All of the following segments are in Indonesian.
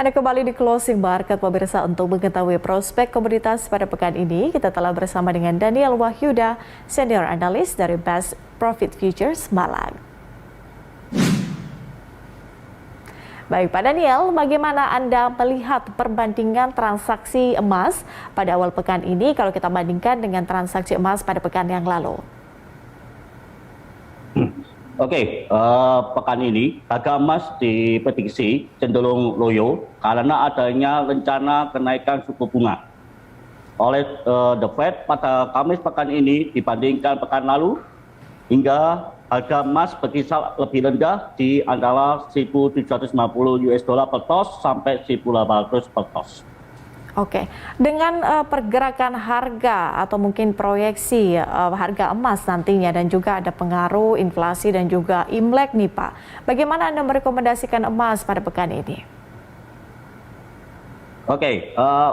Anda kembali di Closing Market, pemirsa. Untuk mengetahui prospek komoditas pada pekan ini, kita telah bersama dengan Daniel Wahyuda, Senior Analyst dari Best Profit Futures Malang. Baik, Pak Daniel, bagaimana Anda melihat perbandingan transaksi emas pada awal pekan ini kalau kita bandingkan dengan transaksi emas pada pekan yang lalu? Pekan ini harga emas diprediksi cenderung loyo karena adanya rencana kenaikan suku bunga oleh The Fed pada Kamis pekan ini dibandingkan pekan lalu, hingga harga emas berkisar lebih rendah di antara 1.750 US dollar per tos sampai 1.800 per tos. Oke, dengan pergerakan harga atau mungkin proyeksi harga emas nantinya dan juga ada pengaruh inflasi dan juga Imlek nih Pak, bagaimana Anda merekomendasikan emas pada pekan ini?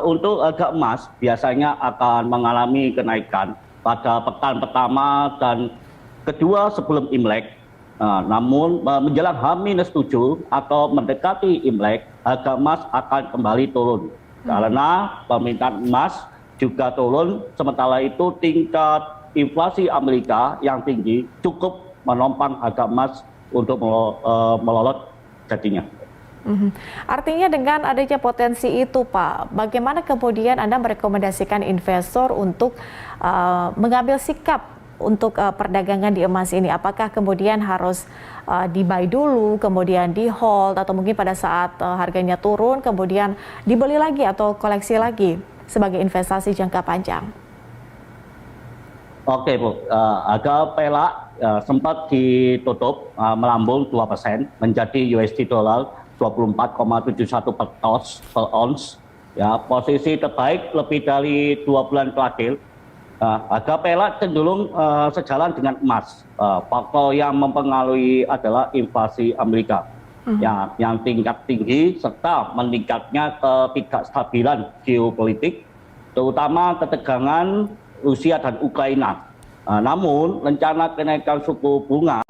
Untuk harga emas biasanya akan mengalami kenaikan pada pekan pertama dan kedua sebelum Imlek. Namun menjelang H-7 atau mendekati Imlek, harga emas akan kembali turun. Karena permintaan emas juga turun, sementara itu tingkat inflasi Amerika yang tinggi cukup menopang harga emas untuk melorot jadinya. Artinya dengan adanya potensi itu Pak, bagaimana kemudian Anda merekomendasikan investor untuk mengambil sikap untuk perdagangan di emas ini? Apakah kemudian harus di-buy dulu, kemudian di-hold, atau mungkin pada saat harganya turun, kemudian dibeli lagi atau koleksi lagi sebagai investasi jangka panjang? Harga perak sempat ditutup melambung 2% menjadi USD dolar 24,71 per ons. Ya, posisi terbaik lebih dari 2 bulan terakhir. Harga perak cenderung sejalan dengan emas. Faktor yang mempengaruhi adalah inflasi Amerika yang tingkat tinggi serta meningkatnya ketidakstabilan geopolitik, terutama ketegangan Rusia dan Ukraina. Namun rencana kenaikan suku bunga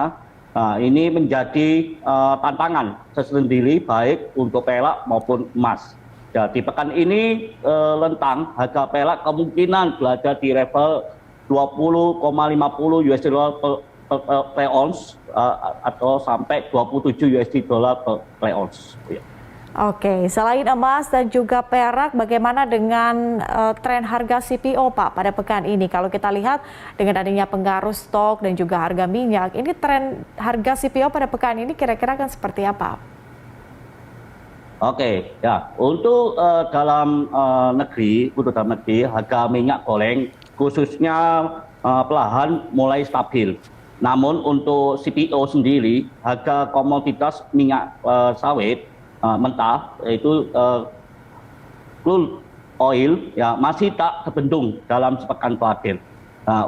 ini menjadi tantangan tersendiri baik untuk perak maupun emas. Di pekan ini rentang harga perak kemungkinan berada di level 20,50 USD per ons atau sampai 27 USD per ons. Oke, selain emas dan juga perak, bagaimana dengan tren harga CPO Pak pada pekan ini? Kalau kita lihat dengan adanya pengaruh stok dan juga harga minyak, ini tren harga CPO pada pekan ini kira-kira akan seperti apa? Untuk dalam negeri harga minyak goreng khususnya perlahan mulai stabil. Namun untuk CPO sendiri, harga komoditas minyak sawit mentah yaitu crude oil masih tak terbendung dalam sepekan terakhir.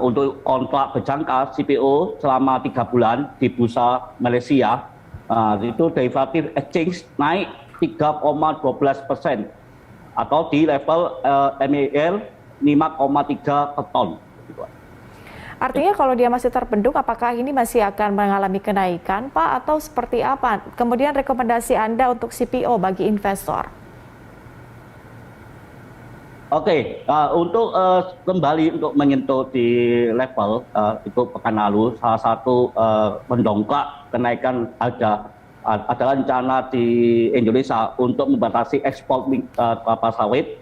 Untuk kontrak berjangka CPO selama 3 bulan di bursa Malaysia, itu derivative exchange naik 3,12% atau di level MEL 5,3 per ton. Artinya kalau dia masih terbendung, apakah ini masih akan mengalami kenaikan Pak atau seperti apa? Kemudian rekomendasi Anda untuk CPO bagi investor? Untuk kembali untuk menyentuh di level itu pekan lalu, salah satu mendongkrak kenaikan harga adalah rencana di Indonesia untuk membatasi ekspor kelapa sawit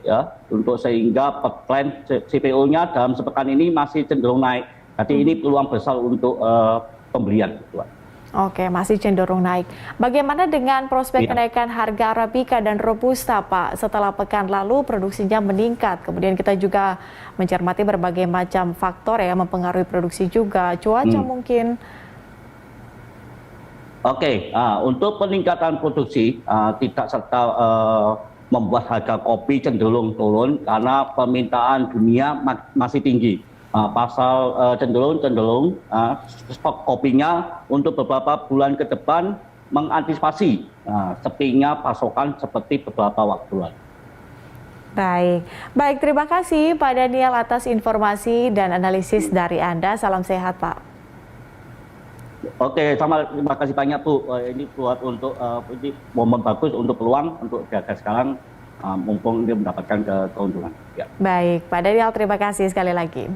untuk sehingga plan CPO-nya dalam sepekan ini masih cenderung naik. Jadi ini peluang besar untuk pembelian. Oke, masih cenderung naik. Bagaimana dengan prospek kenaikan harga Arabica dan Robusta Pak? Setelah pekan lalu produksinya meningkat, kemudian kita juga mencermati berbagai macam faktor yang mempengaruhi produksi juga, cuaca mungkin. Untuk peningkatan produksi tidak serta membuat harga kopi cenderung turun karena permintaan dunia masih tinggi. Pasal cenderung stok kopinya untuk beberapa bulan ke depan mengantisipasi sepinya pasokan seperti beberapa waktu lalu. Baik, terima kasih Pak Daniel atas informasi dan analisis dari Anda. Salam sehat Pak. Oke, sama terima kasih banyak Bu. Ini buat untuk ini momen bagus untuk peluang untuk jaga sekarang mumpung dia mendapatkan keuntungan. Ya. Baik, Pak Daniel, terima kasih sekali lagi.